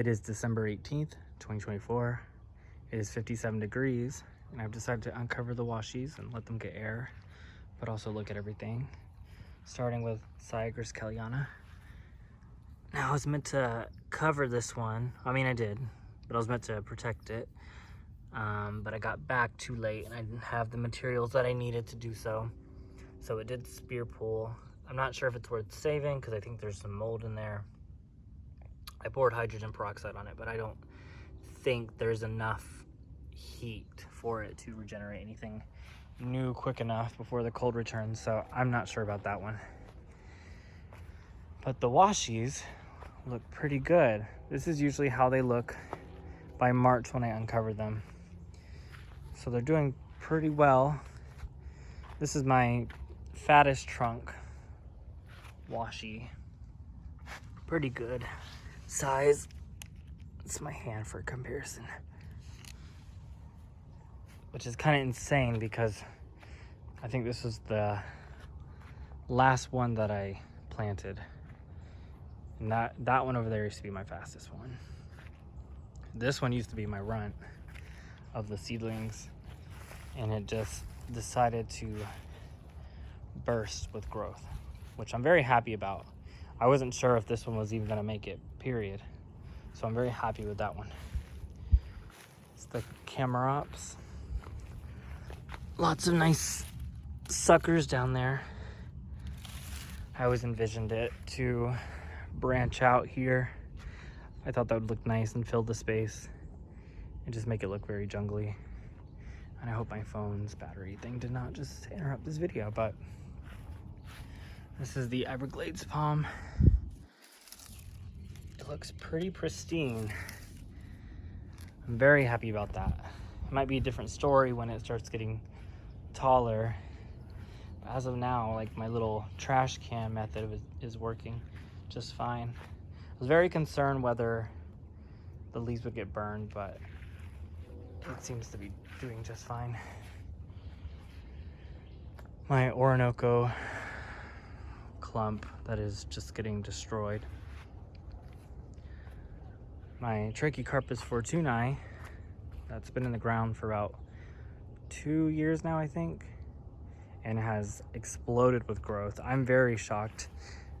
It is December 18th, 2024. It is 57 degrees, and I've decided to uncover the washies and let them get air, but also look at everything. Starting with Cyagrus Kellyanna. Now I was meant to cover this one. I mean, I did, but I was meant to protect it. But I got back too late and I didn't have the materials that I needed to do so. So it did spear pull. I'm not sure if it's worth saving because I think there's some mold in there. I poured hydrogen peroxide on it, but I don't think there's enough heat for it to regenerate anything new quick enough before the cold returns. So I'm not sure about that one. But the washies look pretty good. This is usually how they look by March when I uncover them. So they're doing pretty well. This is my fattest trunk washi. Pretty good size. It's my hand for comparison. Which is kind of insane because I think this was the last one that I planted. And that one over there used to be my fastest one. This one used to be my runt of the seedlings, and it just decided to burst with growth, which I'm very happy about. I wasn't sure if this one was even gonna make it, period. So I'm very happy with that one. It's the Camarops. Lots of nice suckers down there. I always envisioned it to branch out here. I thought that would look nice and fill the space and just make it look very jungly. And I hope my phone's battery thing did not just interrupt this video, but this is the Everglades palm. It looks pretty pristine. I'm very happy about that. It might be a different story when it starts getting taller. But as of now, like, my little trash can method is working just fine. I was very concerned whether the leaves would get burned, but it seems to be doing just fine. My Orinoco clump that is just getting destroyed. My Trachycarpus fortunei that's been in the ground for about 2 years now, I think, and has exploded with growth. I'm very shocked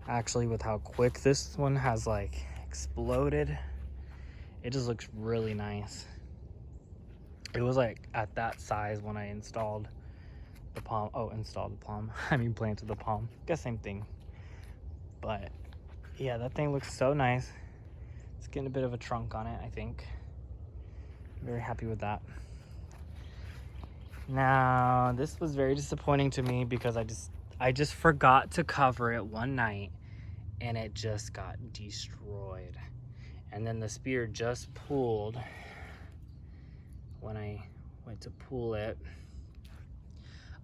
actually with how quick this one has like exploded. It just looks really nice. It was like at that size when I installed the palm. Oh, installed the palm. I mean planted the palm. Guess same thing. But yeah, that thing looks so nice. It's getting a bit of a trunk on it, I think. I'm very happy with that. Now, this was very disappointing to me because I just forgot to cover it one night and it just got destroyed. And then the spear just pulled when I went to pull it.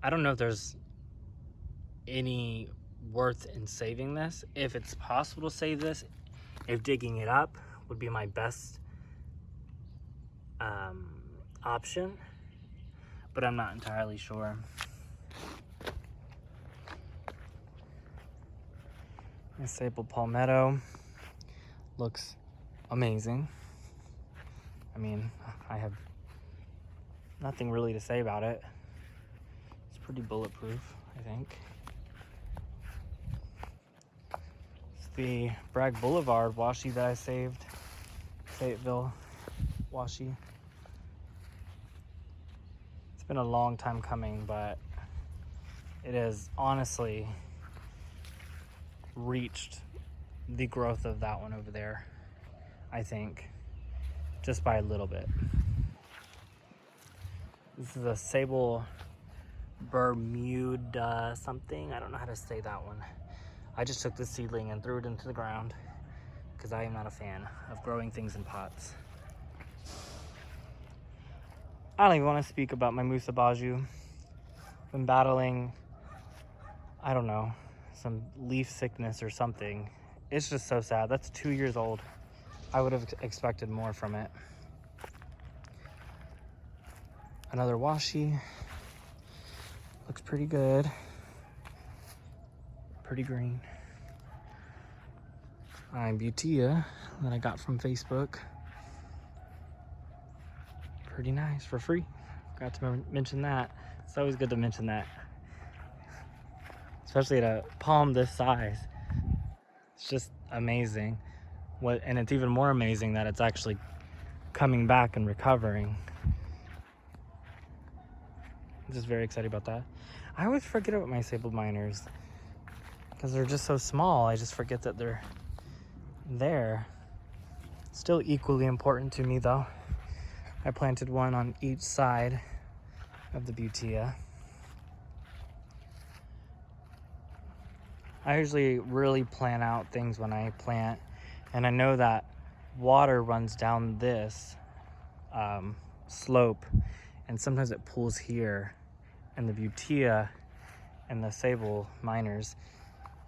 I don't know if there's any worth in saving this. If it's possible to save this, if digging it up would be my best option, but I'm not entirely sure. This Sabal palmetto looks amazing. I mean, I have nothing really to say about it. It's pretty bulletproof, I think. It's the Bragg Boulevard washi that I saved. Fayetteville washi. It's been a long time coming, but it has honestly reached the growth of that one over there, I think, just by a little bit. This is a Sabal Bermuda something. I don't know how to say that one. I just took the seedling and threw it into the ground because I am not a fan of growing things in pots. I don't even want to speak about my Musabaju. Been battling, I don't know, some leaf sickness or something. It's just so sad. That's 2 years old. I would have expected more from it. Another washi. Looks pretty good. Pretty green. my Butea that I got from Facebook. Pretty nice, for free. Forgot to mention that. It's always good to mention that, especially at a palm this size. It's just amazing. And it's even more amazing that it's actually coming back and recovering. I'm just very excited about that. I always forget about my sable miners because they're just so small. I just forget that they're there. Still equally important to me though. I planted one on each side of the Butea. I usually really plan out things when I plant, and I know that water runs down this slope, and sometimes it pools here, and the Butea and the sable miners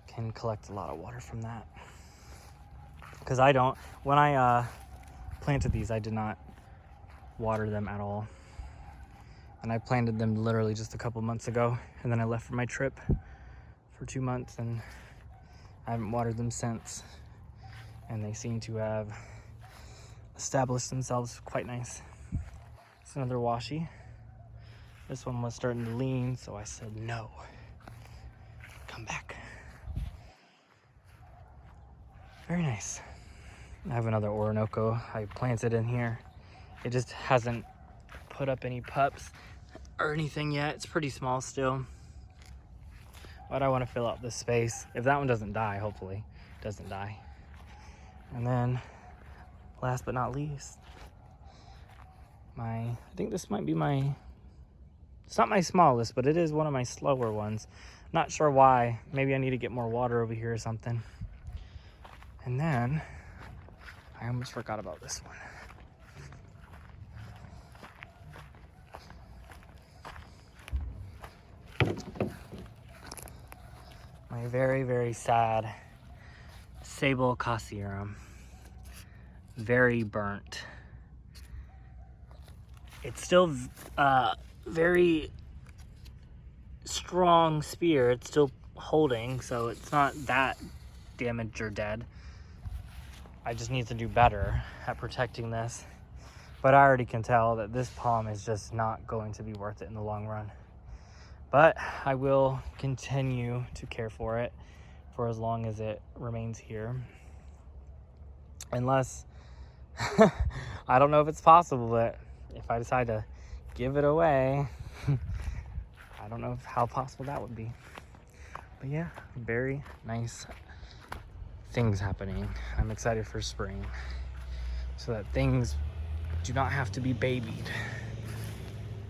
can collect a lot of water from that. Because when I planted these, I did not water them at all. And I planted them literally just a couple months ago, and then I left for my trip for 2 months, and I haven't watered them since. And they seem to have established themselves quite nice. It's another washi. This one was starting to lean, so I said, no, come back. Very nice. I have another Orinoco I planted in here. It just hasn't put up any pups or anything yet. It's pretty small still. But I want to fill out this space. If that one doesn't die, hopefully it doesn't die. And then last but not least, I think this might be it's not my smallest, but it is one of my slower ones. Not sure why. Maybe I need to get more water over here or something. And then I almost forgot about this one. My very, very sad Sabal Cassiarum. Very burnt. It's still very strong spear. It's still holding, so it's not that damaged or dead. I just need to do better at protecting this. But I already can tell that this palm is just not going to be worth it in the long run. But I will continue to care for it for as long as it remains here. Unless, I don't know if it's possible, but if I decide to give it away, I don't know how possible that would be. But yeah, very nice things happening. I'm excited for spring so that things do not have to be babied.